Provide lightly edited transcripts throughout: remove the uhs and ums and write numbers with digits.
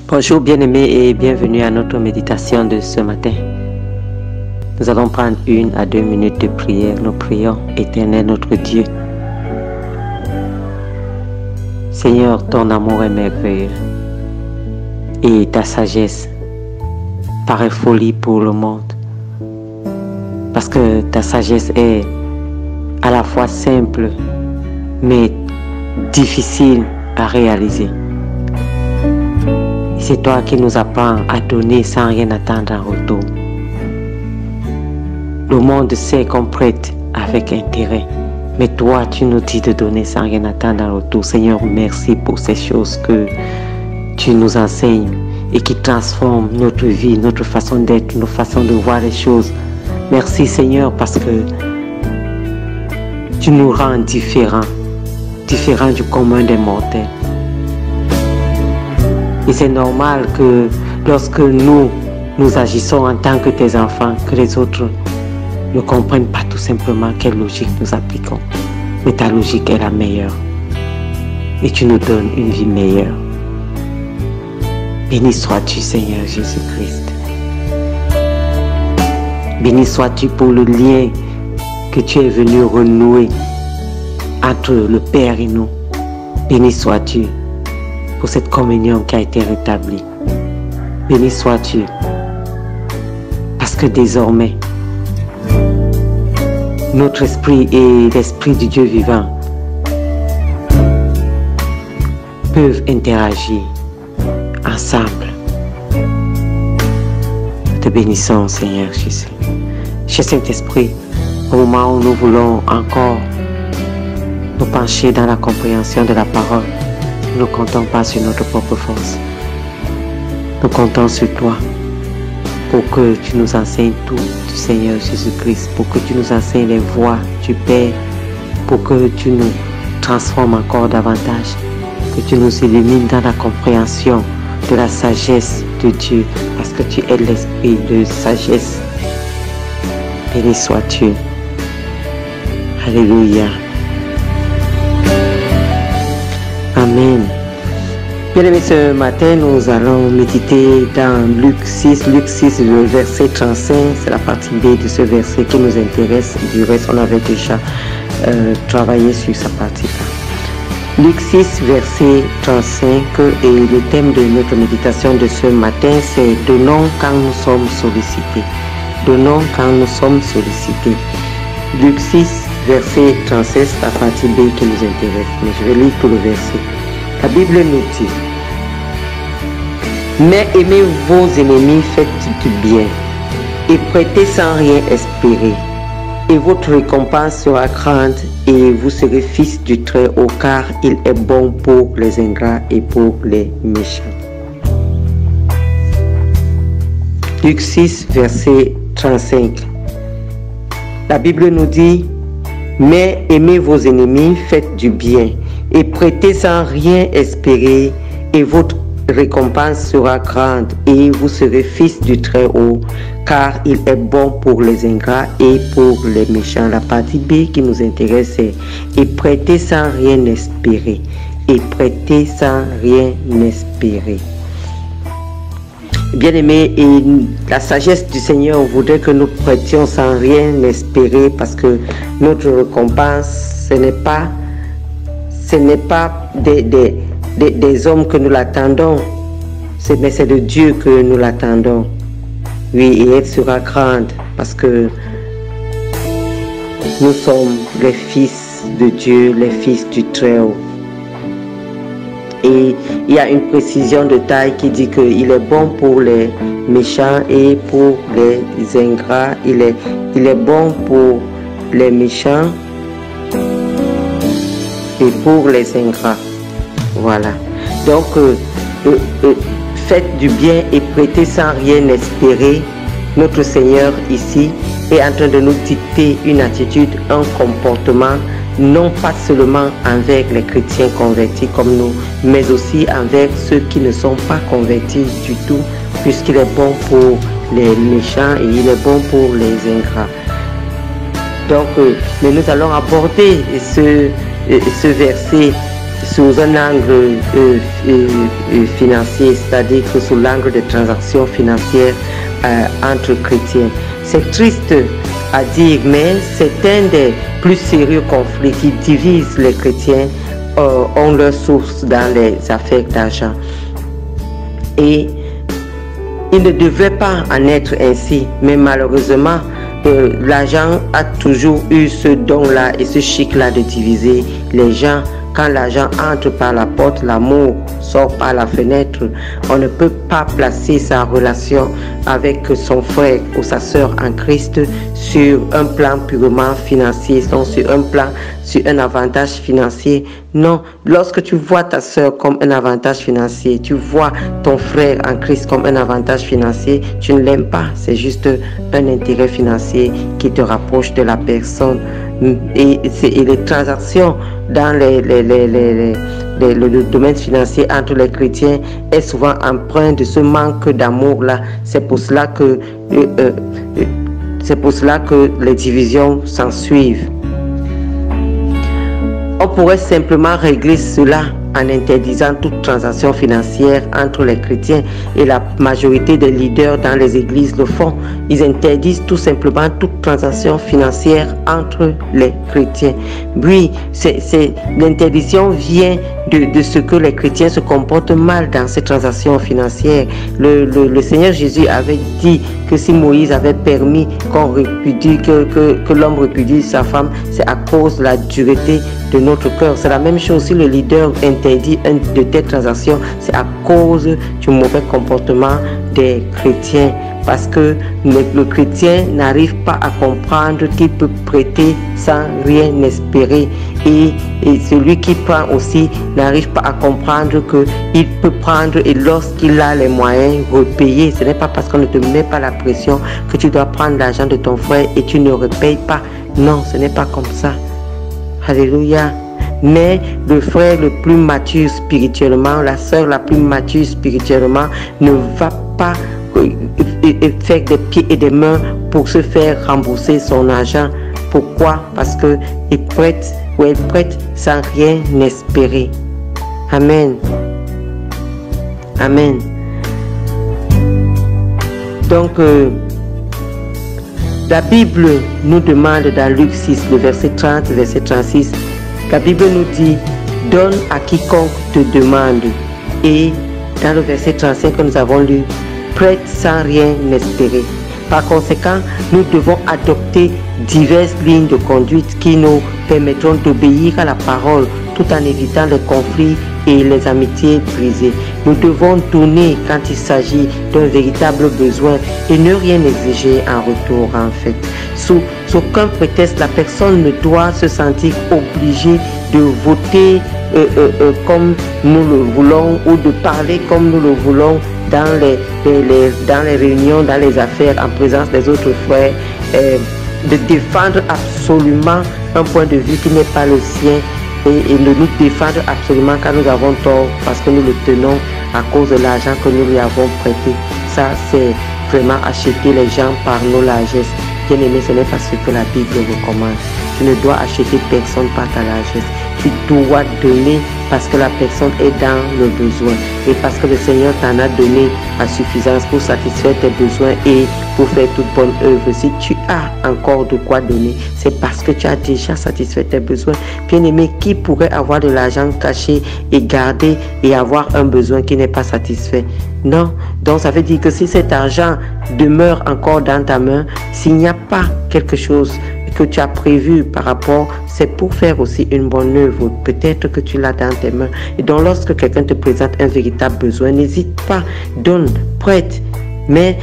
Bonjour bien-aimés et bienvenue à notre méditation de ce matin. Nous allons prendre 1 à 2 minutes de prière. Nous prions, Éternel notre Dieu. Seigneur, ton amour est merveilleux et ta sagesse paraît folie pour le monde. Parce que ta sagesse est à la fois simple mais difficile à réaliser. C'est toi qui nous apprends à donner sans rien attendre en retour. Le monde sait qu'on prête avec intérêt, mais toi tu nous dis de donner sans rien attendre en retour. Seigneur, merci pour ces choses que tu nous enseignes et qui transforment notre vie, notre façon d'être, notre façon de voir les choses. Merci Seigneur parce que tu nous rends différents du commun des mortels. Et c'est normal que lorsque nous agissons en tant que tes enfants, que les autres ne comprennent pas tout simplement quelle logique nous appliquons. Mais ta logique est la meilleure. Et tu nous donnes une vie meilleure. Béni sois-tu Seigneur Jésus-Christ. Béni sois-tu pour le lien que tu es venu renouer entre le Père et nous. Béni sois-tu pour cette communion qui a été rétablie. Béni sois-tu, parce que désormais, notre esprit et l'esprit du Dieu vivant peuvent interagir ensemble. Nous te bénissons, Seigneur Jésus. Cher Saint-Esprit, au moment où nous voulons encore nous pencher dans la compréhension de la parole, nous ne comptons pas sur notre propre force. Nous comptons sur toi pour que tu nous enseignes tout du Seigneur Jésus-Christ, pour que tu nous enseignes les voies du Père, pour que tu nous transformes encore davantage, que tu nous illumines dans la compréhension de la sagesse de Dieu, parce que tu es l'esprit de sagesse. Béni sois-tu. Alléluia. Amen. Bien aimé, ce matin, nous allons méditer dans Luc 6, le verset 35. C'est la partie B de ce verset qui nous intéresse. Du reste, on avait déjà travaillé sur sa partie-là. Luc 6, verset 35. Et le thème de notre méditation de ce matin, c'est « Donnons quand nous sommes sollicités ». Donnons quand nous sommes sollicités. Luc 6, verset 36, la partie B qui nous intéresse. Mais je vais lire tout le verset. La Bible nous dit: mais aimez vos ennemis, faites du bien, et prêtez sans rien espérer. Et votre récompense sera grande, et vous serez fils du Très-Haut, car il est bon pour les ingrats et pour les méchants. Luc 6, verset 35. La Bible nous dit: mais aimez vos ennemis, faites du bien, et prêtez sans rien espérer, et votre récompense sera grande, et vous serez fils du Très-Haut, car il est bon pour les ingrats et pour les méchants. La partie B qui nous intéresse est « et prêtez sans rien espérer ». Et prêtez sans rien espérer. Bien-aimés, et la sagesse du Seigneur voudrait que nous prêtions sans rien espérer, parce que notre récompense, ce n'est pas des hommes que nous l'attendons, mais c'est de Dieu que nous l'attendons. Oui, et elle sera grande, parce que nous sommes les fils de Dieu, les fils du Très-Haut. Et il y a une précision de taille qui dit qu'il est bon pour les méchants et pour les ingrats. Il est bon pour les méchants et pour les ingrats. Voilà. Donc, faites du bien et prêtez sans rien espérer. Notre Seigneur ici est en train de nous dicter une attitude, un comportement, non pas seulement envers les chrétiens convertis comme nous, mais aussi envers ceux qui ne sont pas convertis du tout, puisqu'il est bon pour les méchants et il est bon pour les ingrats. Donc, mais nous allons aborder ce verset sous un angle financier, c'est-à-dire que sous l'angle des transactions financières entre chrétiens. C'est triste à dire, mais c'est un des plus sérieux conflits qui divisent les chrétiens, ont leur source dans les affaires d'argent. Et il ne devait pas en être ainsi, mais malheureusement, l'argent a toujours eu ce don-là et ce chic-là de diviser les gens. Quand l'argent entre par la porte, l'amour sort par la fenêtre. On ne peut pas placer sa relation avec son frère ou sa sœur en Christ sur un plan purement financier, donc sur un avantage financier. Non, lorsque tu vois ta sœur comme un avantage financier, tu vois ton frère en Christ comme un avantage financier, tu ne l'aimes pas. C'est juste un intérêt financier qui te rapproche de la personne. Et les transactions dans le domaine financier entre les chrétiens est souvent empreint de ce manque d'amour-là. C'est pour cela que les divisions s'ensuivent. On pourrait simplement régler cela en interdisant toute transaction financière entre les chrétiens, et la majorité des leaders dans les églises le font. Ils interdisent tout simplement toute transaction financière entre les chrétiens. Oui, l'interdiction vient de ce que les chrétiens se comportent mal dans ces transactions financières. Le Seigneur Jésus avait dit que si Moïse avait permis qu'on répudie, que l'homme répudie sa femme, c'est à cause de la dureté de notre cœur. C'est la même chose si le leader interdit de telles transactions, c'est à cause du mauvais comportement des chrétiens. Parce que le chrétien n'arrive pas à comprendre qu'il peut prêter sans rien espérer. Et celui qui prend aussi n'arrive pas à comprendre qu'il peut prendre et lorsqu'il a les moyens repayer. Ce n'est pas parce qu'on ne te met pas la pression que tu dois prendre l'argent de ton frère et tu ne repayes pas. Non, ce n'est pas comme ça. Alléluia. Mais le frère le plus mature spirituellement, la sœur la plus mature spirituellement ne va pas faire des pieds et des mains pour se faire rembourser son argent. Pourquoi? Parce qu'il prête ou elle prête sans rien espérer. Amen. Amen. Donc, la Bible nous demande dans Luc 6, le verset 30, verset 36, la Bible nous dit « Donne à quiconque te demande ». Et dans le verset 35 que nous avons lu, « Prête sans rien espérer ». Par conséquent, nous devons adopter diverses lignes de conduite qui nous permettront d'obéir à la parole tout en évitant les conflits et les amitiés brisées. Nous devons donner quand il s'agit d'un véritable besoin et ne rien exiger en retour en fait. Sous aucun prétexte, la personne ne doit se sentir obligée de voter comme nous le voulons ou de parler comme nous le voulons dans les réunions, dans les affaires, en présence des autres frères, de défendre absolument un point de vue qui n'est pas le sien et de nous défendre absolument quand nous avons tort parce que nous le tenons à cause de l'argent que nous lui avons prêté. Ça, c'est vraiment acheter les gens par nos largesses. Bien aimé, ce n'est pas ce que la Bible recommande. Tu ne dois acheter personne par ta largesse. Tu dois donner parce que la personne est dans le besoin et parce que le Seigneur t'en a donné à suffisance pour satisfaire tes besoins et pour faire toute bonne œuvre. Si tu as encore de quoi donner, c'est parce que tu as déjà satisfait tes besoins. Bien aimé, qui pourrait avoir de l'argent caché et garder et avoir un besoin qui n'est pas satisfait? Non. Donc ça veut dire que si cet argent demeure encore dans ta main, s'il n'y a pas quelque chose que tu as prévu par rapport, c'est pour faire aussi une bonne œuvre. Peut-être que tu l'as dans tes mains. Et donc lorsque quelqu'un te présente un véritable besoin, n'hésite pas, donne, prête. Mais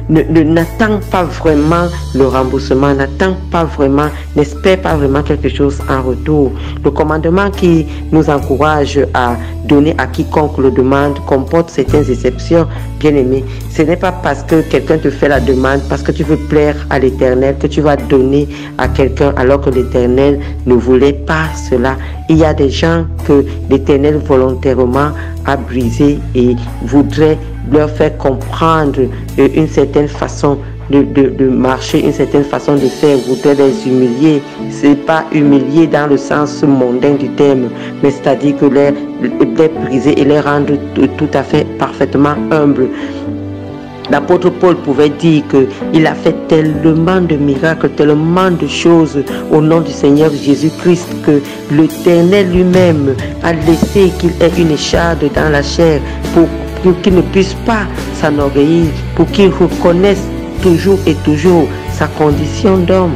n'attends pas vraiment le remboursement, n'attends pas vraiment, n'espère pas vraiment quelque chose en retour. Le commandement qui nous encourage à donner à quiconque le demande comporte certaines exceptions, bien aimé. Ce n'est pas parce que quelqu'un te fait la demande, parce que tu veux plaire à l'Éternel, que tu vas donner à quelqu'un alors que l'Éternel ne voulait pas cela. Il y a des gens que l'Éternel volontairement a brisé et voudrait leur faire comprendre une certaine façon de marcher, une certaine façon de faire voudrait les humilier. C'est pas humilier dans le sens mondain du terme, mais c'est-à-dire que les briser et les rendre tout à fait parfaitement humbles. L'apôtre Paul pouvait dire qu'il a fait tellement de miracles, tellement de choses au nom du Seigneur Jésus-Christ que l'Éternel lui-même a laissé qu'il ait une écharde dans la chair pour qu'il ne puisse pas s'enorgueillir, pour qu'il reconnaisse toujours et toujours sa condition d'homme.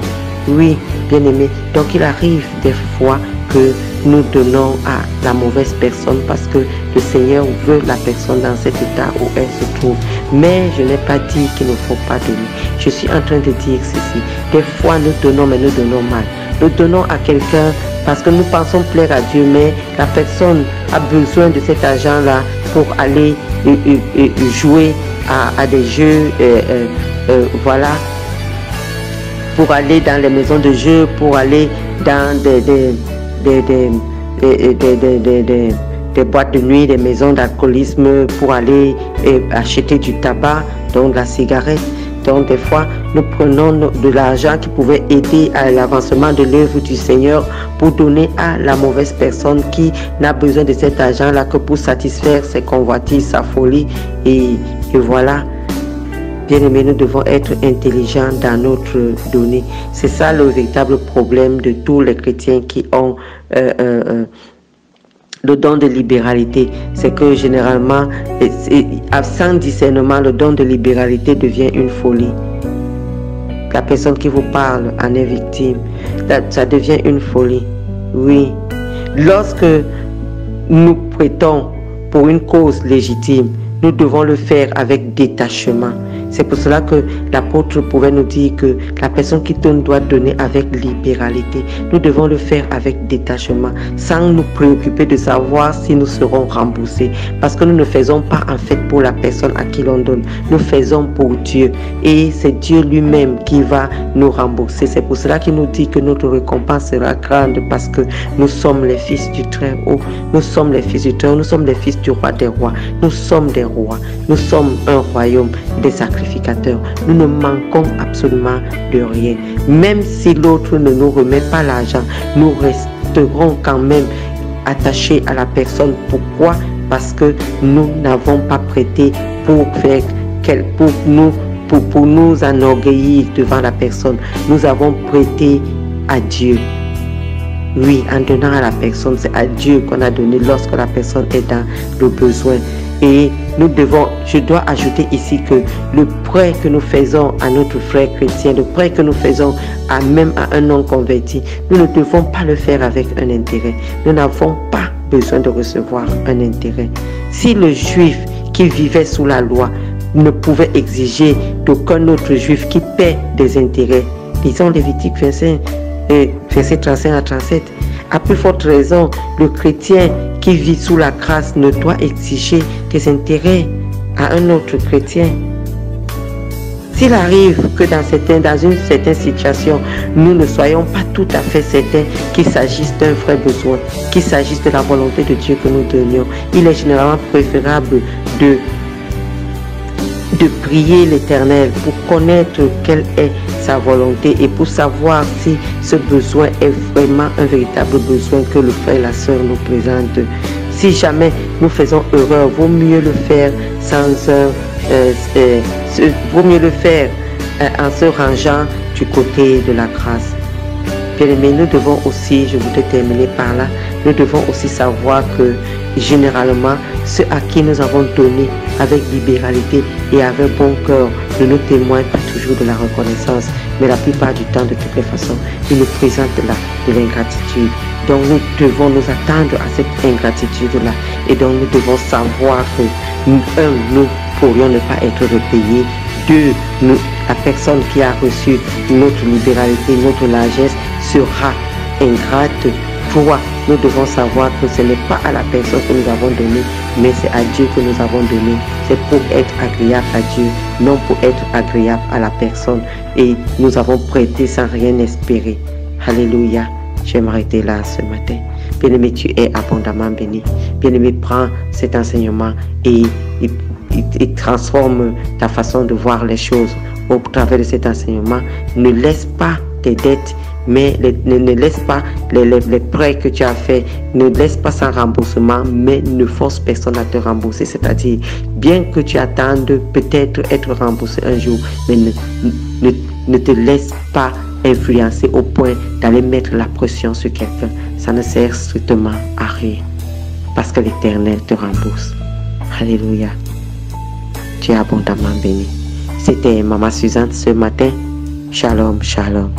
Oui, bien-aimé, donc il arrive des fois que nous donnons à la mauvaise personne parce que le Seigneur veut la personne dans cet état où elle se trouve. Mais je n'ai pas dit qu'il ne faut pas donner. Je suis en train de dire ceci. Des fois, nous donnons, mais nous donnons mal. Nous donnons à quelqu'un parce que nous pensons plaire à Dieu, mais la personne a besoin de cet argent-là pour aller jouer à des jeux, voilà, pour aller dans les maisons de jeux, pour aller dans des boîtes de nuit, des maisons d'alcoolisme, pour aller acheter du tabac, donc de la cigarette. Donc des fois, nous prenons de l'argent qui pouvait aider à l'avancement de l'œuvre du Seigneur pour donner à la mauvaise personne qui n'a besoin de cet argent-là que pour satisfaire ses convoitises, sa folie. Et voilà. Bien-aimés, nous devons être intelligents dans notre donnée. C'est ça le véritable problème de tous les chrétiens qui ont le don de libéralité. C'est que généralement, sans discernement, le don de libéralité devient une folie. La personne qui vous parle en est victime. Ça devient une folie. Oui. Lorsque nous prêtons pour une cause légitime, nous devons le faire avec détachement. C'est pour cela que l'apôtre pouvait nous dire que la personne qui donne doit donner avec libéralité. Nous devons le faire avec détachement, sans nous préoccuper de savoir si nous serons remboursés. Parce que nous ne faisons pas en fait pour la personne à qui l'on donne. Nous faisons pour Dieu. Et c'est Dieu lui-même qui va nous rembourser. C'est pour cela qu'il nous dit que notre récompense sera grande parce que nous sommes les fils du Très-Haut. Nous sommes les fils du Très-Haut. Nous sommes les fils du roi des rois. Nous sommes des rois. Nous sommes un royaume des sacrificateurs. Nous ne manquons absolument de rien. Même si l'autre ne nous remet pas l'argent, nous resterons quand même attachés à la personne. Pourquoi? Parce que nous n'avons pas prêté pour faire pour nous enorgueillir devant la personne. Nous avons prêté à Dieu. Oui, en donnant à la personne, c'est à Dieu qu'on a donné lorsque la personne est dans le besoin. Et nous devons, je dois ajouter ici que le prêt que nous faisons à notre frère chrétien, le prêt que nous faisons même à un non converti, nous ne devons pas le faire avec un intérêt. Nous n'avons pas besoin de recevoir un intérêt. Si le juif qui vivait sous la loi ne pouvait exiger d'aucun autre juif qui paie des intérêts, lisons Lévitique 25, versets 35 à 37. À plus forte raison, le chrétien qui vit sous la grâce ne doit exiger des intérêts à un autre chrétien. S'il arrive que dans une certaine situation, nous ne soyons pas tout à fait certains qu'il s'agisse d'un vrai besoin, qu'il s'agisse de la volonté de Dieu que nous donnions, il est généralement préférable de prier l'Éternel pour connaître quelle est sa volonté et pour savoir si ce besoin est vraiment un véritable besoin que le frère et la sœur nous présentent. Si jamais nous faisons erreur, vaut mieux le faire vaut mieux le faire en se rangeant du côté de la grâce. Bien aimé, nous devons aussi, je voudrais terminer par là, nous devons aussi savoir que généralement, ceux à qui nous avons donné avec libéralité et avec bon cœur ne nous témoignent pas toujours de la reconnaissance, mais la plupart du temps, de toutes les façons, ils nous présentent de l'ingratitude. Donc nous devons nous attendre à cette ingratitude-là. Et donc nous devons savoir que, nous pourrions ne pas être repayés. Deux, la personne qui a reçu notre libéralité, notre largesse, sera ingrate. Trois, nous devons savoir que ce n'est pas à la personne que nous avons donné, mais c'est à Dieu que nous avons donné. C'est pour être agréable à Dieu, non pour être agréable à la personne. Et nous avons prêté sans rien espérer. Alléluia. Je vais m'arrêter là ce matin. Bien-aimé, tu es abondamment béni. Bien-aimé, prends cet enseignement et transforme ta façon de voir les choses au travers de cet enseignement. Ne laisse pas tes dettes, mais ne laisse pas les prêts que tu as faits, ne laisse pas sans remboursement, mais ne force personne à te rembourser. C'est-à-dire, bien que tu attendes peut-être être remboursé un jour, mais ne te laisse pas influencer au point d'aller mettre la pression sur quelqu'un. Ça ne sert strictement à rien, parce que l'Éternel te rembourse. Alléluia. Tu es abondamment béni. C'était Maman Suzanne ce matin. Shalom, shalom.